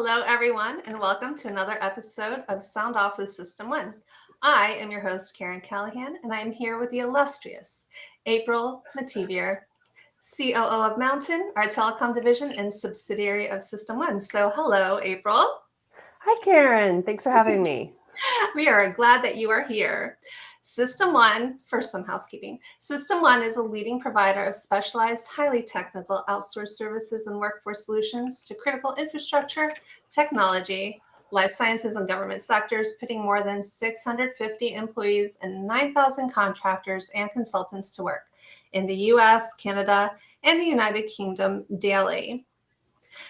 Hello, everyone, and welcome to another episode of Sound Off with System One. I am your host, Karen Callahan, and I'm here with the illustrious April Metivier, COO of Mountain, our telecom division and subsidiary of System One. So, hello, April. Hi, Karen. Thanks for having me. We are glad that you are here. System One, for some housekeeping, System One is a leading provider of specialized, highly technical outsourced services and workforce solutions to critical infrastructure, technology, life sciences, and government sectors, putting more than 650 employees and 9,000 contractors and consultants to work in the US, Canada, and the United Kingdom daily.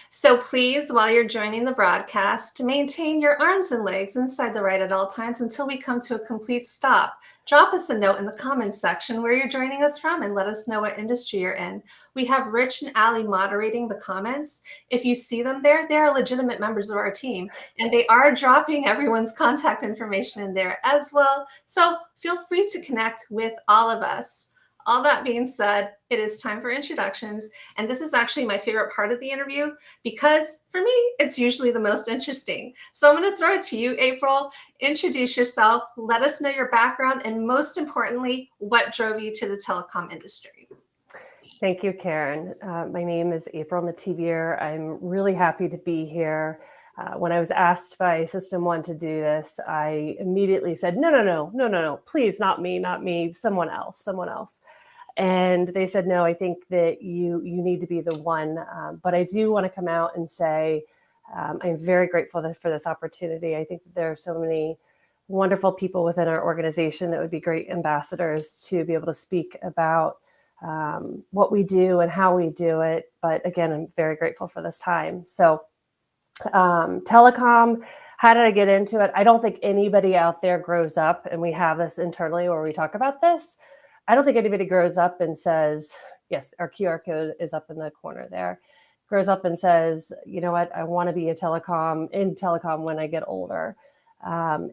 So please, while you're joining the broadcast, maintain your arms and legs inside the right at all times until we come to a complete stop. Drop us a note in the comments section where you're joining us from and let us know what industry you're in. We have Rich and Allie moderating the comments. If you see them there, they are legitimate members of our team, and they are dropping everyone's contact information in there as well. So feel free to connect with all of us. All that being said, it is time for introductions. And this is actually my favorite part of the interview because for me, it's usually the most interesting. So I'm going to throw it to you, April. Introduce yourself, let us know your background, and most importantly, what drove you to the telecom industry. Thank you, Karen. My name is April Metivier. I'm really happy to be here. When I was asked by System One to do this, I immediately said, no, please, not me, someone else. And they said, no, I think that you need to be the one. But I do want to come out and say, I'm very grateful for this opportunity. I think that there are so many wonderful people within our organization that would be great ambassadors to be able to speak about what we do and how we do it. But again, I'm very grateful for this time. So telecom, how did I get into it? I don't think anybody out there grows up, and we have this internally where we talk about this. I don't think anybody grows up and says, yes, our QR code is up in the corner there, grows up and says, you know what, I want to be in telecom when I get older. I'm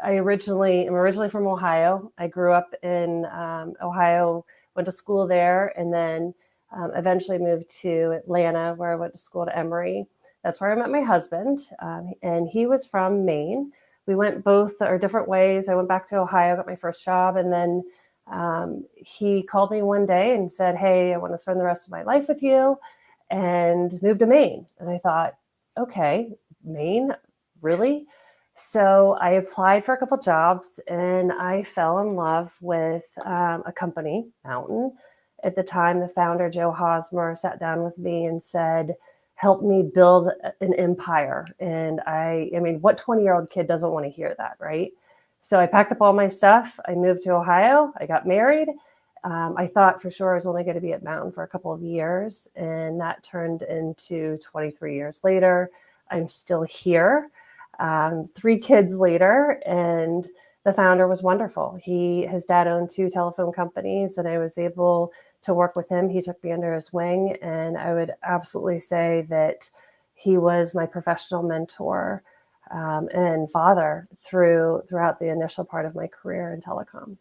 originally from Ohio. I grew up in Ohio, went to school there, and then eventually moved to Atlanta, where I went to school at Emory. That's where I met my husband, and he was from Maine. We went both our different ways. I went back to Ohio, got my first job, and then he called me one day and said, hey, I want to spend the rest of my life with you, and moved to Maine. And I thought, okay, Maine, really? So I applied for a couple jobs, and I fell in love with a company, Mountain. At the time, the founder, Joe Hosmer, sat down with me and said, help me build an empire. And I mean, what 20-year-old kid doesn't want to hear that, right? So I packed up all my stuff. I moved to Ohio. I got married. I thought for sure I was only going to be at Mountain for a couple of years, and that turned into 23 years later. I'm still here, 3 kids later, and the founder was wonderful. His dad owned 2 telephone companies, and I was able to work with him. He took me under his wing, and I would absolutely say that he was my professional mentor and father throughout the initial part of my career in telecom.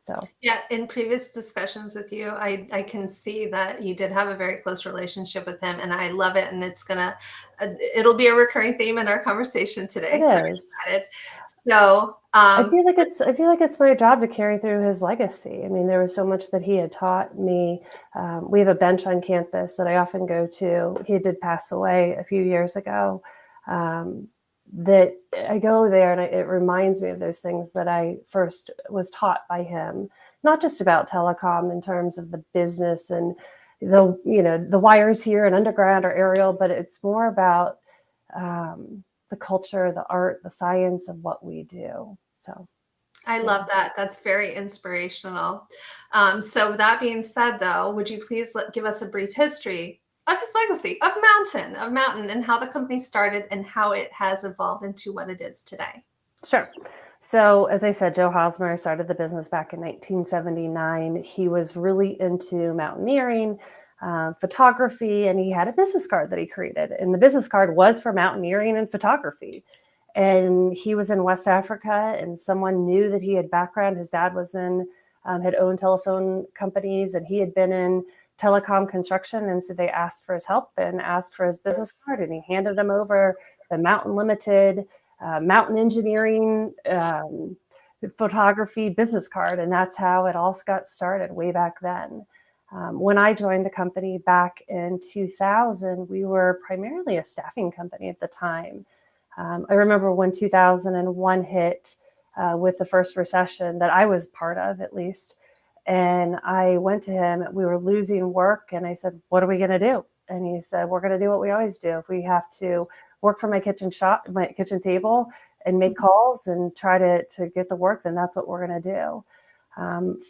So yeah, in previous discussions with you, I can see that you did have a very close relationship with him, and I love it. And it'll be a recurring theme in our conversation today. it So is. excited. So I feel like it's my job to carry through his legacy. I mean, there was so much that he had taught me. We have a bench on campus that I often go to. He did pass away a few years ago. That I go there, and it reminds me of those things that I first was taught by him. Not just about telecom in terms of the business and the wires here and underground or aerial, but it's more about the culture, the art, the science of what we do. So I love that. That's very inspirational. So with that being said, though, would you please give us a brief history of his legacy, of Mountain, and how the company started and how it has evolved into what it is today? Sure. So as I said, Joe Hosmer started the business back in 1979. He was really into mountaineering, photography, and he had a business card that he created. And the business card was for mountaineering and photography. And he was in West Africa, and someone knew that he had background. His dad had owned telephone companies, and he had been in telecom construction. And so they asked for his help and asked for his business card, and he handed them over the Mountain Limited, mountain engineering, photography business card. And that's how it all got started way back then. When I joined the company back in 2000, we were primarily a staffing company at the time. I remember when 2001 hit with the first recession that I was part of, at least. And I went to him, we were losing work. And I said, what are we going to do? And he said, we're going to do what we always do. If we have to work from my kitchen table and make calls and try to get the work, then that's what we're going to do.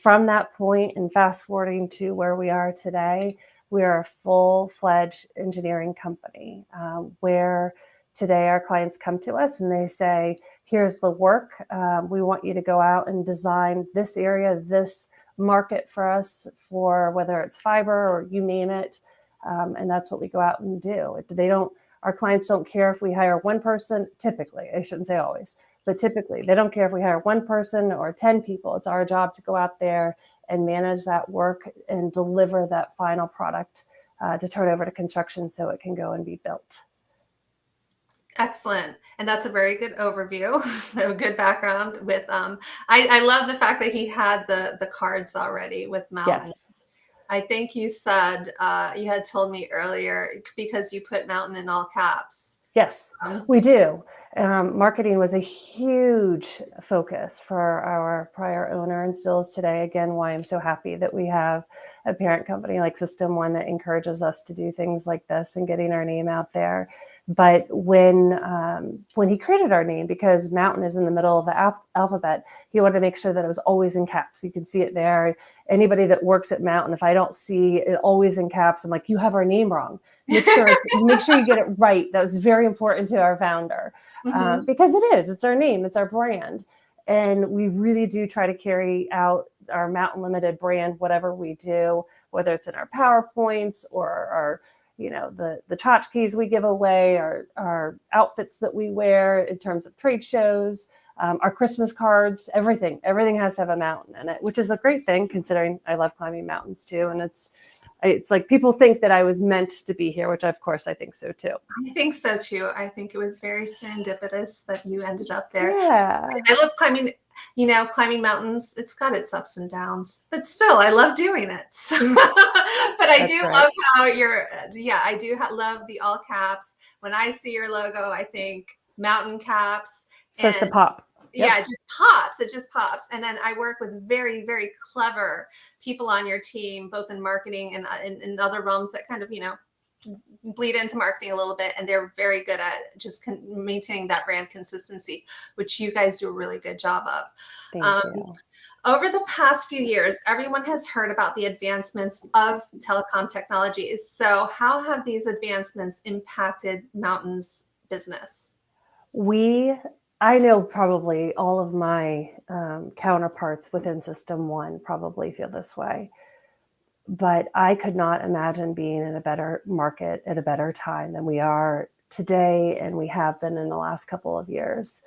From that point and fast forwarding to where we are today, we are a full-fledged engineering company where today our clients come to us and they say, here's the work. We want you to go out and design this area, this market for us, for whether it's fiber or you name it. And that's what we go out and do. Our clients don't care if we hire one person, typically, I shouldn't say always, but typically they don't care if we hire one person or 10 people. It's our job to go out there and manage that work and deliver that final product to turn over to construction so it can go and be built. Excellent. And that's a very good overview, a good background with, I love the fact that he had the cards already with Mountain. Yes. I think you said, you had told me earlier, because you put Mountain in all caps. Yes, we do. Marketing was a huge focus for our prior owner and still is today. Again, why I'm so happy that we have a parent company like System One that encourages us to do things like this and getting our name out there. But when he created our name, because Mountain is in the middle of the alphabet, he wanted to make sure that it was always in caps. You can see it there. Anybody that works at Mountain, if I don't see it always in caps, I'm like, you have our name wrong. Make sure you get it right. That was very important to our founder because it's our name, it's our brand. And we really do try to carry out our Mountain Limited brand, whatever we do, whether it's in our PowerPoints or our the tchotchkes we give away, our outfits that we wear in terms of trade shows, our Christmas cards, everything has to have a mountain in it, which is a great thing considering I love climbing mountains too. And it's like people think that I was meant to be here, which of course I think so too. I think so too. I think it was very serendipitous that you ended up there. Yeah. I love climbing, climbing mountains. It's got its ups and downs, but still I love doing it. So, but I do love how I do love the all caps. When I see your logo, I think mountain caps. It's supposed to pop. Yep. Yeah, it just pops. It just pops. And then I work with very, very clever people on your team, both in marketing and in other realms that kind of, bleed into marketing a little bit. And they're very good at just maintaining that brand consistency, which you guys do a really good job of. Thank you. Over the past few years, everyone has heard about the advancements of telecom technologies. So how have these advancements impacted Mountain's business? I know probably all of my counterparts within System One probably feel this way, but I could not imagine being in a better market at a better time than we are today, and we have been in the last couple of years.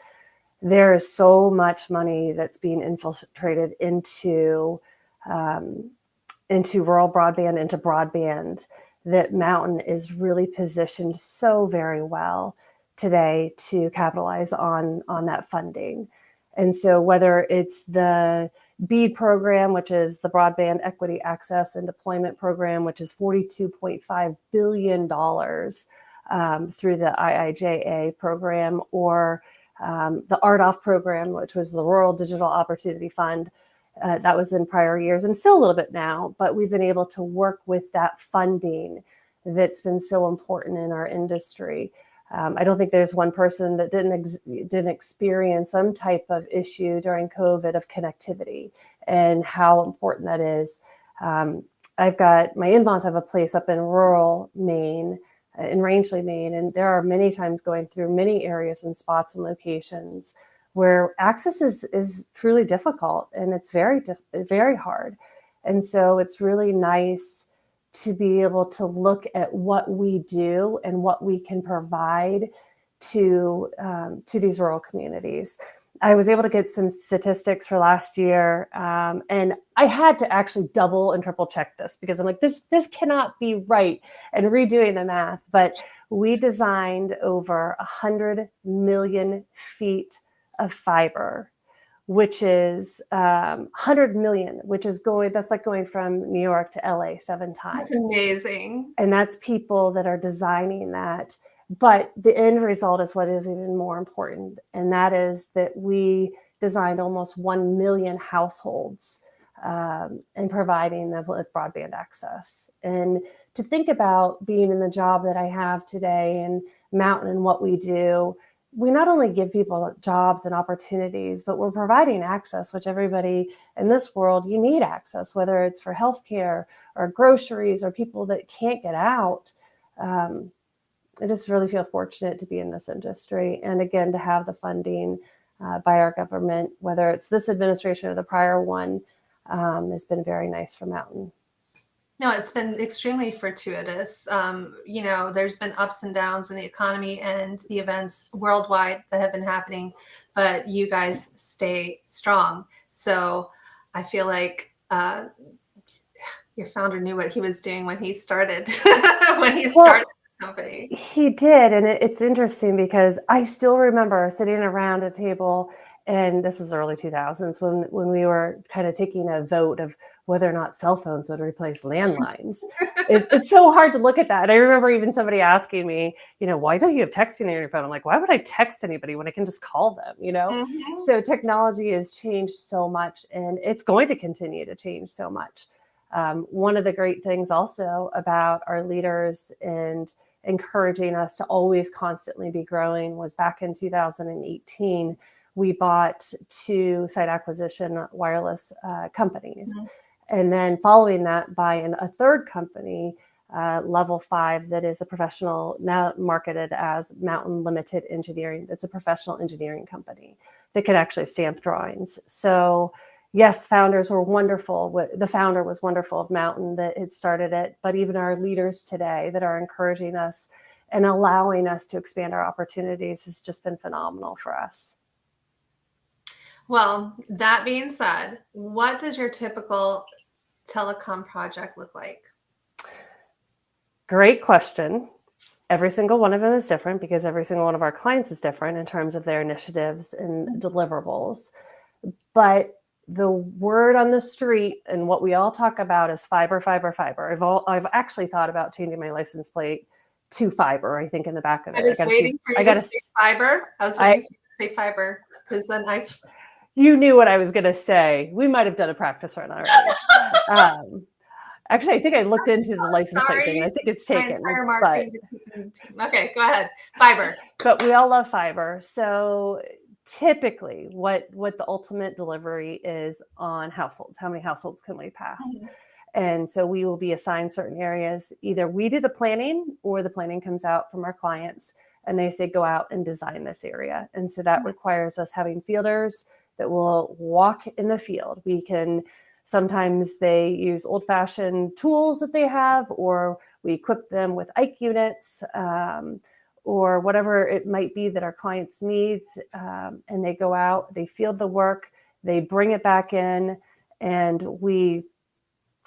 There is so much money that's being infiltrated into rural broadband, into broadband, that Mountain is really positioned so very well today to capitalize on that funding. And so whether it's the BEAD program, which is the Broadband Equity Access and Deployment Program, which is $42.5 billion through the IIJA program, or the RDOF program, which was the Rural Digital Opportunity Fund, that was in prior years and still a little bit now, but we've been able to work with that funding that's been so important in our industry. I don't think there's one person that didn't experience some type of issue during COVID of connectivity and how important that is. I've got my in-laws have a place up in rural Maine, in Rangeley, Maine, and there are many times going through many areas and spots and locations where access is truly difficult, and it's very hard. And so it's really nice to be able to look at what we do and what we can provide to these rural communities. I was able to get some statistics for last year, and I had to actually double and triple check this because I'm like, this cannot be right, and redoing the math. But we designed over 100 million feet of fiber, which is 100 million, which is that's like going from New York to LA 7 times. That's amazing. And that's people that are designing that. But the end result is what is even more important. And that is that we designed almost 1 million households and providing them with broadband access. And to think about being in the job that I have today in Mountain and what we do, we not only give people jobs and opportunities, but we're providing access, which everybody in this world, you need access, whether it's for healthcare or groceries or people that can't get out. I just really feel fortunate to be in this industry. And again, to have the funding by our government, whether it's this administration or the prior one, has been very nice for Mountain. No, it's been extremely fortuitous. There's been ups and downs in the economy and the events worldwide that have been happening, but you guys stay strong. So I feel like your founder knew what he was doing when he started, the company. He did. And it's interesting because I still remember sitting around a table, and this is early 2000s when we were kind of taking a vote of whether or not cell phones would replace landlines. It's so hard to look at that. And I remember even somebody asking me, why don't you have texting on your phone? I'm like, why would I text anybody when I can just call them, Mm-hmm. So technology has changed so much, and it's going to continue to change so much. One of the great things also about our leaders and encouraging us to always constantly be growing was back in 2018, we bought 2 site acquisition wireless companies. Mm-hmm. And then following that, buying a third company, Level 5, that is a professional, now marketed as Mountain Limited Engineering. It's a professional engineering company that can actually stamp drawings. So yes, founders were wonderful. The founder was wonderful of Mountain that had started it, but even our leaders today that are encouraging us and allowing us to expand our opportunities has just been phenomenal for us. Well, that being said, what does your typical telecom project look like? Great question. Every single one of them is different because every single one of our clients is different in terms of their initiatives and deliverables. But the word on the street and what we all talk about is fiber, fiber, fiber. I've actually thought about changing my license plate to fiber, I think, in the back of it. I was waiting for you to say fiber. I was waiting for you to say fiber because then You knew what I was going to say. We might have done a practice run already. Actually, I think I looked into the license plate thing. I think it's taken. Okay, go ahead. Fiber. But we all love fiber. So typically what the ultimate delivery is on households. How many households can we pass? Mm-hmm. And so we will be assigned certain areas. Either we do the planning or the planning comes out from our clients and they say, go out and design this area. And so that requires us having fielders that will walk in the field. Sometimes they use old-fashioned tools that they have, or we equip them with IKE units, or whatever it might be that our clients needs. And they go out, they field the work, they bring it back in, and we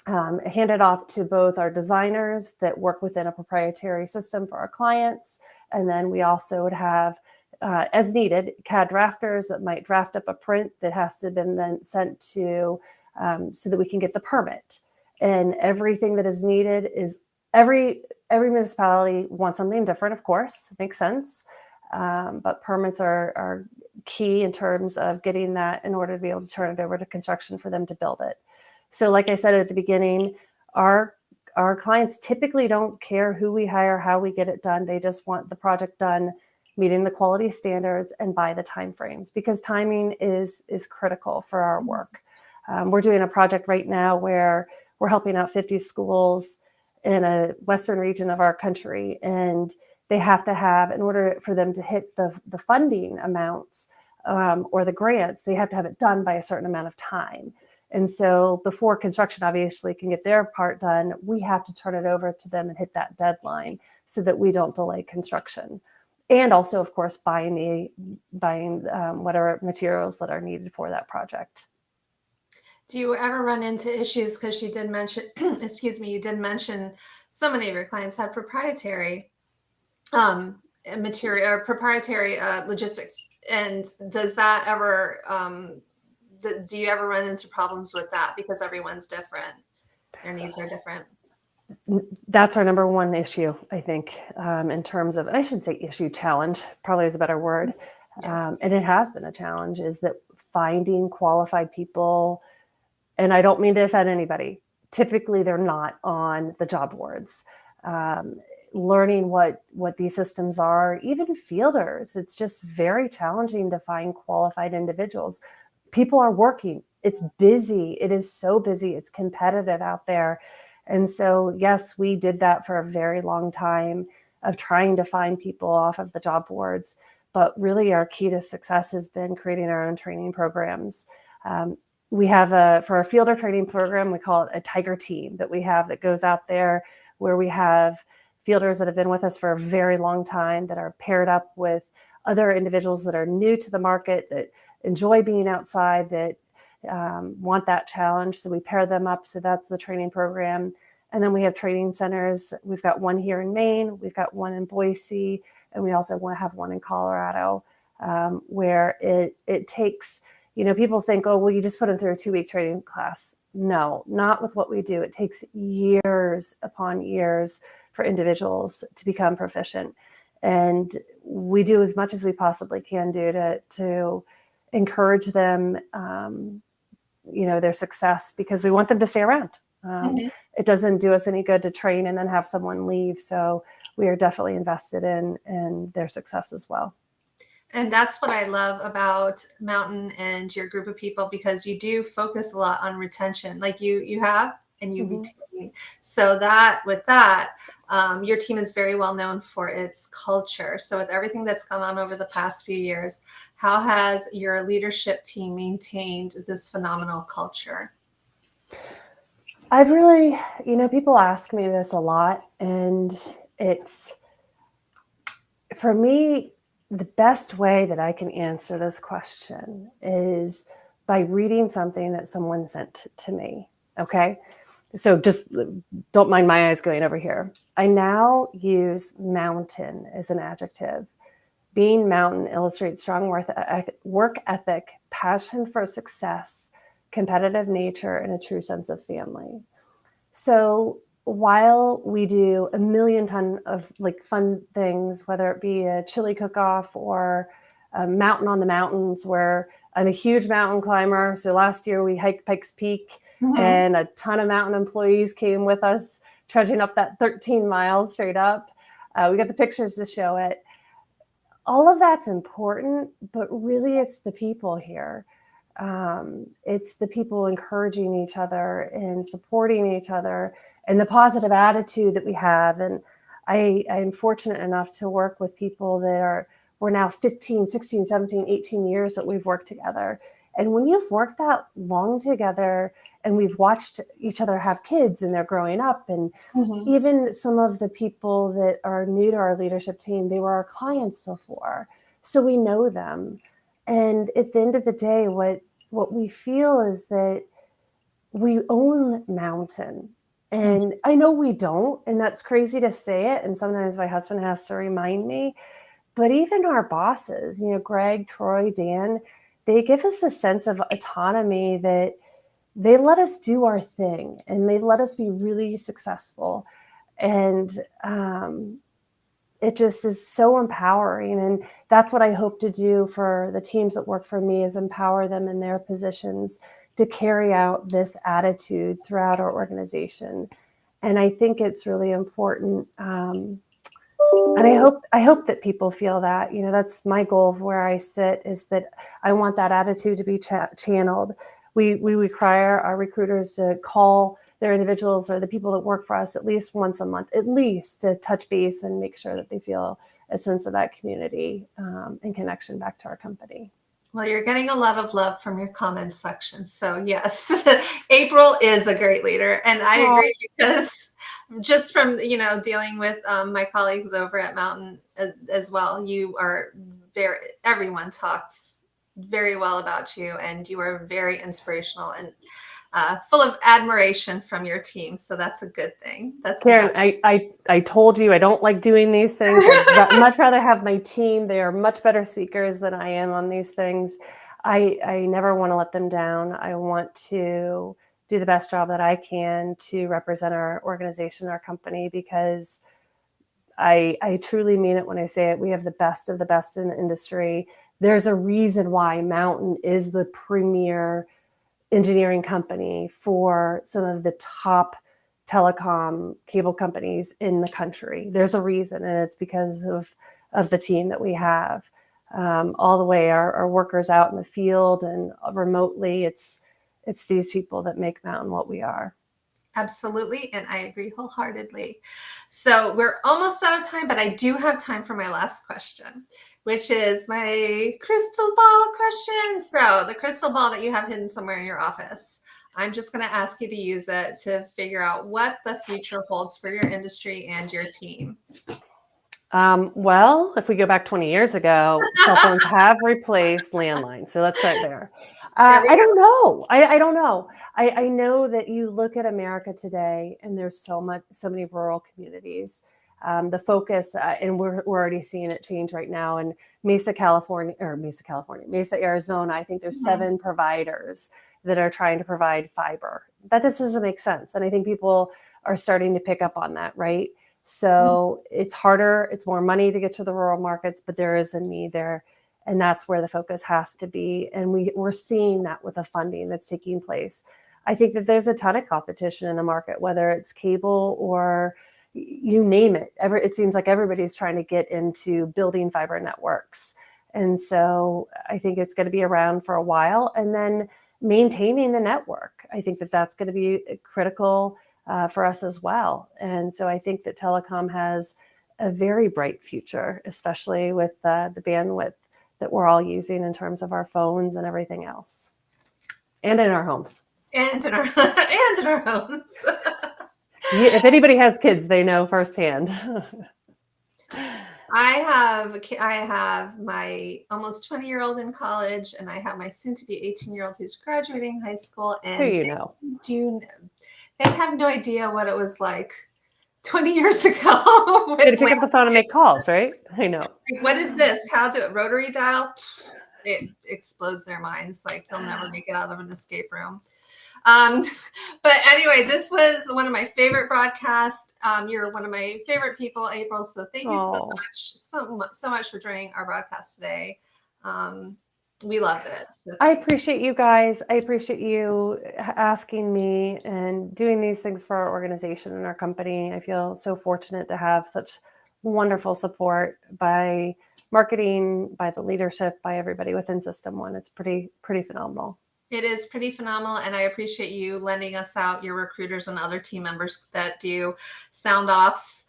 hand it off to both our designers that work within a proprietary system for our clients. And then we also would have, as needed, CAD drafters that might draft up a print that has to be then sent to so that we can get the permit. And everything that is needed is every municipality wants something different, of course, makes sense. But permits are key in terms of getting that in order to be able to turn it over to construction for them to build it. So like I said at the beginning, our clients typically don't care who we hire, how we get it done. They just want the project done, meeting the quality standards and by the timeframes, because timing is critical for our work. We're doing a project right now where we're helping out 50 schools in a western region of our country, and they have to have, in order for them to hit the funding amounts or the grants, they have to have it done by a certain amount of time. And so before construction obviously can get their part done, we have to turn it over to them and hit that deadline so that we don't delay construction. and also, of course, buying whatever materials that are needed for that project. Do you ever run into issues? Because you did mention, excuse me, you did mention so many of your clients have proprietary material or proprietary logistics. And does that ever, do you ever run into problems with that? Because everyone's different. Their needs are different. That's our number one issue, I think, in terms of, I should say issue, challenge probably is a better word. Yeah. And it has been a challenge, is that finding qualified people, and I don't mean to offend anybody, typically they're not on the job boards. Learning what these systems are, even fielders, it's just very challenging to find qualified individuals. People are working. It's busy. It is so busy. It's competitive out there. And so, yes, we did that for a very long time of trying to find people off of the job boards. But really our key to success has been creating our own training programs. We have for our fielder training program, we call it a Tiger team that we have that goes out there, where we have fielders that have been with us for a very long time that are paired up with other individuals that are new to the market, that enjoy being outside, that want that challenge. So we pair them up. So that's the training program. And then we have training centers. We've got one here in Maine, we've got one in Boise, and we also want to have one in Colorado, where it takes, people think, oh, well, you just put them through a 2-week training class. No, not with what we do. It takes years upon years for individuals to become proficient. And we do as much as we possibly can do to encourage them, their success, because we want them to stay around. It doesn't do us any good to train and then have someone leave. So we are definitely invested in their success as well. And that's what I love about Mountain and your group of people, because you do focus a lot on retention, like you have, and you retain. So with that, your team is very well known for its culture. So with everything that's gone on over the past few years, how has your leadership team maintained this phenomenal culture? I've really, people ask me this a lot, and it's, for me, the best way that I can answer this question is by reading something that someone sent to me. Okay. So just don't mind my eyes going over here. I now use mountain as an adjective. Being mountain illustrates strong work ethic, passion for success, competitive nature, and a true sense of family. So while we do a million ton of fun things, whether it be a chili cook-off or a mountain on the mountains, where I'm a huge mountain climber. So last year we hiked Pikes Peak, and a ton of mountain employees came with us, trudging up that 13 miles straight up. We got the pictures to show it. All of that's important, but really it's the people here. It's the people encouraging each other and supporting each other, and the positive attitude that we have. And I'm fortunate enough to work with people that we're now 15, 16, 17, 18 years that we've worked together. And when you've worked that long together, and we've watched each other have kids and they're growing up, and even some of the people that are new to our leadership team, they were our clients before. So we know them. And at the end of the day, what we feel is that we own Mountain. And I know we don't, and that's crazy to say it. And sometimes my husband has to remind me, but even our bosses, Greg, Troy, Dan, they give us a sense of autonomy, that they let us do our thing and they let us be really successful. And it just is so empowering. And that's what I hope to do for the teams that work for me, is empower them in their positions to carry out this attitude throughout our organization. And I think it's really important. And I hope that people feel that, that's my goal of where I sit, is that I want that attitude to be channeled. We require our recruiters to call their individuals or the people that work for us at least once a month, at least, to touch base and make sure that they feel a sense of that community and connection back to our company. Well, you're getting a lot of love from your comments section. So yes, April is a great leader. And I Aw. agree because just from, dealing with my colleagues over at Mountain as well, you are everyone talks very well about you and you are very inspirational and full of admiration from your team. So that's a good thing. That's the Karen, best. I told you I don't like doing these things. I'd much rather have my team. They are much better speakers than I am on these things. I never want to let them down. I want to do the best job that I can to represent our organization, our company, because I truly mean it when I say it. We have the best of the best in the industry. There's a reason why Mountain is the premier engineering company for some of the top telecom cable companies in the country. There's a reason, and it's because of the team that we have. All the way our workers out in the field and remotely, it's these people that make Mountain what we are. Absolutely. And I agree wholeheartedly. So we're almost out of time, but I do have time for my last question, which is my crystal ball question. So the crystal ball that you have hidden somewhere in your office, I'm just going to ask you to use it to figure out what the future holds for your industry and your team. Well, if we go back 20 years ago, cell phones have replaced landlines. So let's start there. There we I go. don't know. I don't know. I know that you look at America today, and there's so many rural communities. The focus, and we're already seeing it change right now. In Mesa, Arizona, I think there's 7 providers that are trying to provide fiber. That just doesn't make sense. And I think people are starting to pick up on that, right? So it's harder, it's more money to get to the rural markets, but there is a need there. And that's where the focus has to be. And we're seeing that with the funding that's taking place. I think that there's a ton of competition in the market, whether it's cable or you name it. It seems like everybody's trying to get into building fiber networks. And so I think it's going to be around for a while. And then maintaining the network, I think that that's going to be critical for us as well. And so I think that telecom has a very bright future, especially with the bandwidth that we're all using in terms of our phones and everything else, and in our homes. And in our and in our homes. If anybody has kids, they know firsthand. I have my almost 20-year-old in college, and I have my soon-to-be 18-year-old who's graduating high school. And So you know. They have no idea what it was like 20 years ago. You had to pick up the phone and make calls, right? I know. Like, what is this? How do it? Rotary dial? It explodes their minds. Like they'll never make it out of an escape room. But anyway, this was one of my favorite broadcasts. You're one of my favorite people, April. So thank you so much for joining our broadcast today. We loved it. So I appreciate you guys. I appreciate you asking me and doing these things for our organization and our company. I feel so fortunate to have such wonderful support by marketing, by the leadership, by everybody within System One. It's pretty phenomenal. It is pretty phenomenal, and I appreciate you lending us out your recruiters and other team members that do sound offs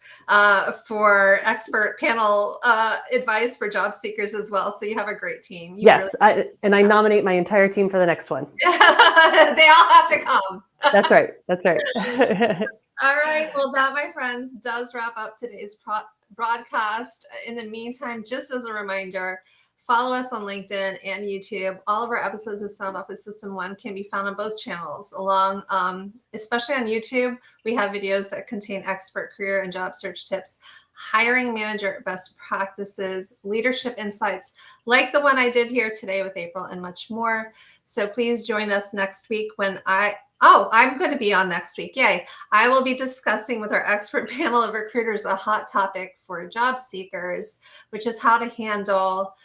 for expert panel advice for job seekers as well. So you have a great team. Yes, I nominate my entire team for the next one. They all have to come. That's right. That's right. All right. Well, that, my friends, does wrap up today's broadcast. In the meantime, just as a reminder, follow us on LinkedIn and YouTube. All of our episodes of Sound Off with System One can be found on both channels. Especially on YouTube, we have videos that contain expert career and job search tips, hiring manager best practices, leadership insights, like the one I did here today with April, and much more. So please join us next week when I'm going to be on next week. Yay. I will be discussing with our expert panel of recruiters a hot topic for job seekers, which is how to handle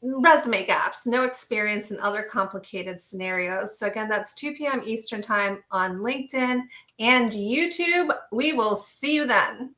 resume gaps, no experience, and other complicated scenarios. So again, that's 2 p.m. Eastern time on LinkedIn and YouTube. We will see you then.